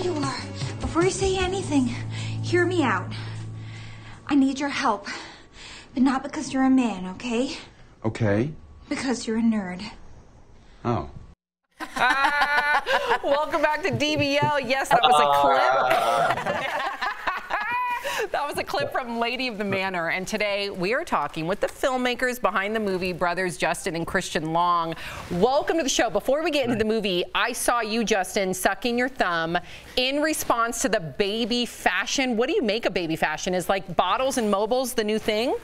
you are. Before you say anything, hear me out. I need your help. But not because you're a man, okay? Okay. Because you're a nerd. Oh. Welcome back to DBL. Yes, that was a clip. That was a clip from Lady of the Manor, and today we are talking with the filmmakers behind the movie, brothers Justin and Christian Long. Welcome to the show. Before we get into the movie, I saw you, Justin, sucking your thumb in response to the baby fashion. What do you make of baby fashion? Is like bottles and mobiles the new thing?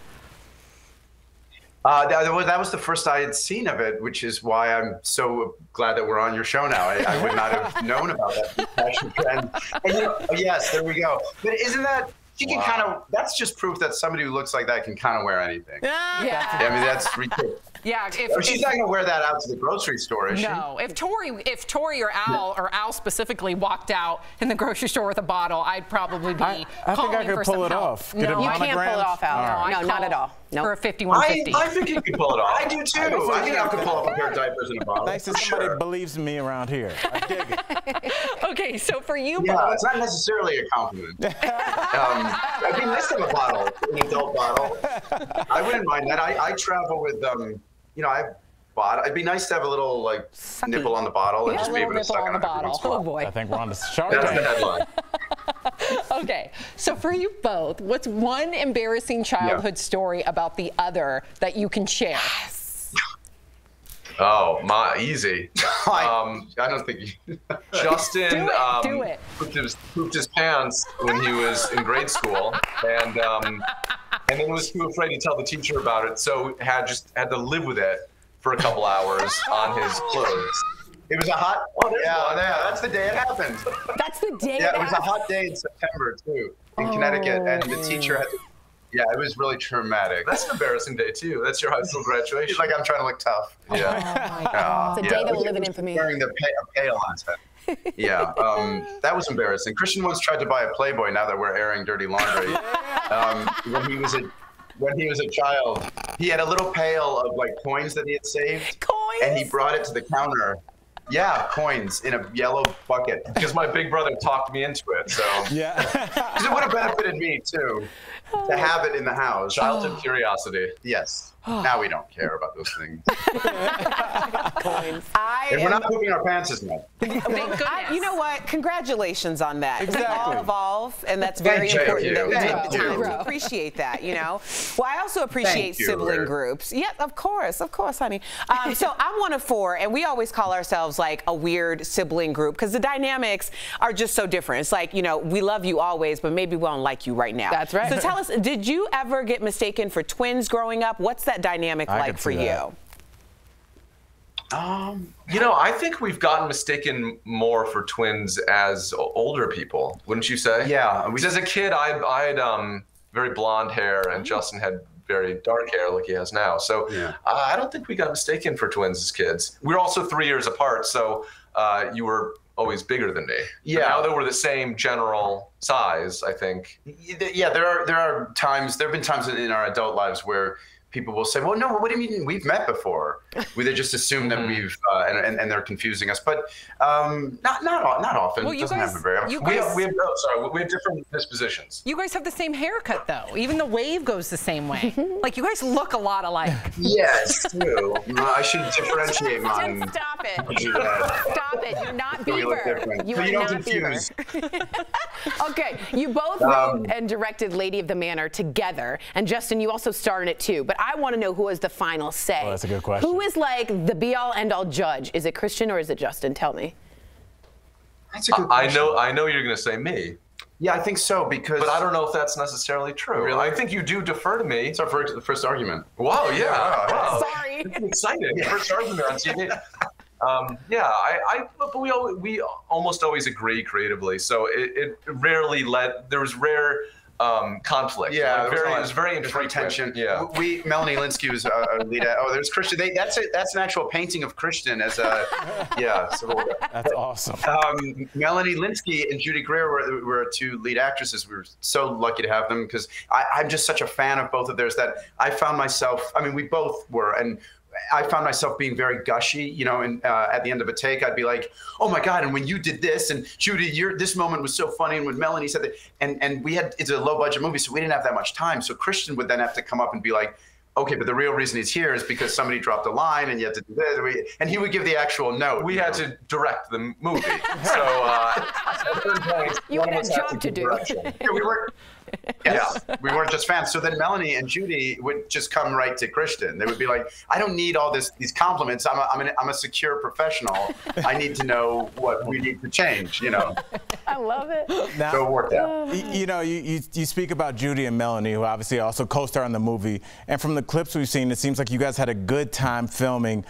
That was the first I had seen of it, which is why I'm so glad that we're on your show now. I would not have known about that fashion trend. And you know, yes, there we go. But isn't that... She can kind of, that's just proof that somebody who looks like that can kind of wear anything. Yeah. I mean, that's ridiculous. Yeah. She's not going to wear that out to the grocery store, is she? No. If Tori or Al specifically walked out in the grocery store with a bottle, I'd probably be I think I could pull it off. No, you can't pull it off, Al. No, not at all. Nope. For a 5150. I think you can pull it off. I do too. I think I could pull up a pair of diapers in a bottle. Thanks to somebody believes in me around here. I dig it. Okay, so for you both. both. It's not necessarily a compliment. I'd be nice to have a bottle, an adult bottle. I wouldn't mind that. I travel with, you know, it'd be nice to have a little, like, nipple on the bottle and just be able to suck on the bottle. Oh, boy. I think we're on the Shark That's the headline. Okay, so for you both, what's one embarrassing childhood story about the other that you can share? Oh, easy. I don't think Justin do it. pooped his pants when he was in grade school, and then was too afraid to tell the teacher about it, so had to live with it for a couple hours on his clothes. It was a hot. That's the day it happened. That's the day. Yeah, it was a hot day in September too, in Connecticut, and the teacher had to. Yeah, it was really traumatic. That's an embarrassing day too. That's your high school graduation. Like I'm trying to look tough. Yeah. Oh my God. It's a day that will live in infamy. Wearing a pail on set. Yeah, that was embarrassing. Christian once tried to buy a Playboy. Now that we're airing dirty laundry, when he was a child, he had a little pail of like coins that he had saved. Coins. And he brought it to the counter. Yeah, coins in a yellow bucket. Because my big brother talked me into it, so. Yeah. Because it would have benefited me too, to have it in the house. Childhood curiosity. Yes. Now we don't care about those things. Coins. If we're not pooping our pants, isn't it? You know what? Congratulations on that. Exactly. We all evolve, and that's very Thank important you. that we Thank take the time you. to appreciate that, you know? Well, I also appreciate Thank you, sibling Rick. groups. Yeah, of course, honey. So I'm one of four, and we always call ourselves like a weird sibling group because the dynamics are just so different. It's like, you know, we love you always, but maybe we don't like you right now. That's right. So tell us, did you ever get mistaken for twins growing up? What's that dynamic like for you? You know, I think we've gotten mistaken more for twins as older people, wouldn't you say? Yeah. Because as a kid, I had very blonde hair, and Justin had very dark hair like he has now. So I don't think we got mistaken for twins as kids. We were also 3 years apart, so you were always bigger than me. Yeah. But now that we're the same general size, I think. Yeah, there have been times in our adult lives where people will say, well, no, what do you mean we've met before? They just assume that we've, and they're confusing us. But not often. Well, It doesn't happen very often. We have different dispositions. You guys have the same haircut, though. Even the wave goes the same way. Like, you guys look a lot alike. Yes, true. I should differentiate mine. Stop it. Stop it. You're not We look Bieber. different. You So are you don't not Bieber. confuse. Okay, you both wrote and directed Lady of the Manor together, and Justin, you also starred in it too. But I want to know who has the final say. Oh, that's a good question. Who is like the be-all, end-all judge? Is it Christian or is it Justin? Tell me. That's a good question. I know you're going to say me. Yeah, I think so, because... But I don't know if that's necessarily true. Really? I think you do defer to me. It's our first argument. Wow, yeah. Wow. Sorry. It's exciting. First argument on TV. But we almost always agree creatively. So it rarely there was rare conflict. Yeah, Like it was very infrequent. tension. Yeah. Melanie Linsky was a lead. Oh, there's Christian. That's an actual painting of Christian as a. Yeah. So, That's awesome. Melanie Linsky and Judy Greer were two lead actresses. We were so lucky to have them because I'm just such a fan of both of theirs that I found myself. I mean, we both were, and I found myself being very gushy, you know, and at the end of a take, I'd be like, oh my God, and when you did this, and Judy, this moment was so funny, and when Melanie said that, and it's a low budget movie, so we didn't have that much time. So Christian would then have to come up and be like, okay, but the real reason he's here is because somebody dropped a line and you had to do this. And he would give the actual note. We had to direct the movie. So at certain points, you had a job to do. We weren't just fans. So then Melanie and Judy would just come right to Christian. They would be like, I don't need all these compliments. I'm a secure professional. I need to know what we need to change, you know. I love it. Now, so it worked out. You know, you speak about Judy and Melanie, who obviously also co-star in the movie. And from the clips we've seen, it seems like you guys had a good time filming.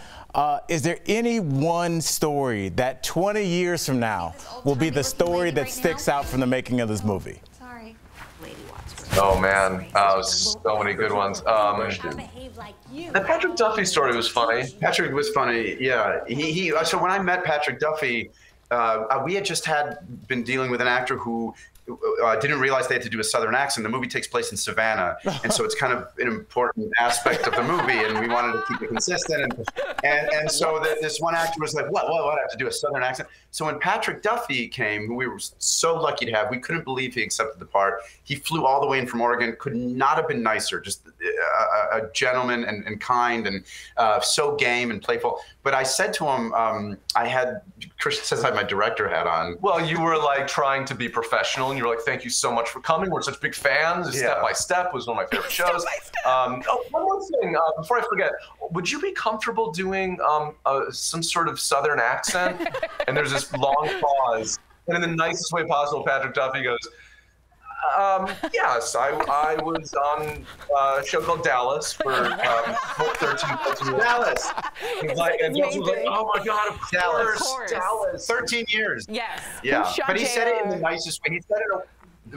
Is there any one story that 20 years from now will be the story that sticks out from the making of this movie? Sorry. Oh man, so many good ones. The Patrick Duffy story was funny. Patrick was funny, yeah. So when I met Patrick Duffy, we had just been dealing with an actor who didn't realize they had to do a Southern accent. The movie takes place in Savannah, and so it's kind of an important aspect of the movie, and we wanted to keep it consistent. And so this one actor was like, what, I have to do a Southern accent? So when Patrick Duffy came, who we were so lucky to have, we couldn't believe he accepted the part. He flew all the way in from Oregon, could not have been nicer, just a gentleman and kind and so game and playful. But I said to him, Christian says I had my director hat on. Well, you were like trying to be professional, and you were like, thank you so much for coming. We're such big fans. Step by Step was one of my favorite shows. One more thing, before I forget, would you be comfortable doing some sort of Southern accent? And there's this long pause, and in the nicest way possible, Patrick Duffy goes, yes, I was on a show called Dallas for 13 years. Dallas. And Justin was like, oh my God, of course. Dallas. 13 years. Yes. Yeah, but he said it in the nicest way. He said it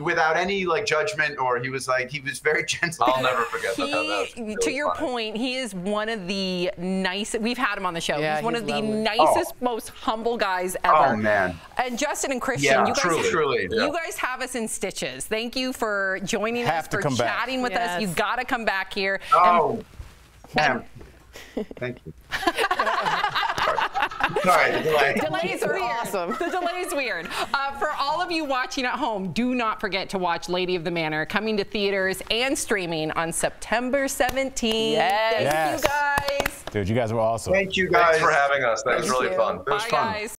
without any like judgment, or he was very gentle. I'll never forget that. To your point, he is one of the nicest. We've had him on the show. Yeah, he's one of the lovely. nicest, most humble guys ever. Oh man. And Justin and Christian, Yeah, you guys, truly. you guys have us in stitches. Thank you for joining us, for chatting with us. You got to come back here. Oh, man. Thank you. Sorry, the delay. Delays are awesome. The delay's weird. For all of you watching at home, do not forget to watch Lady of the Manor, coming to theaters and streaming on September 17th. Yes. Thank you guys. Dude, you guys were awesome. Thank you guys. Thanks for having us. That was really fun. It was fun. Guys.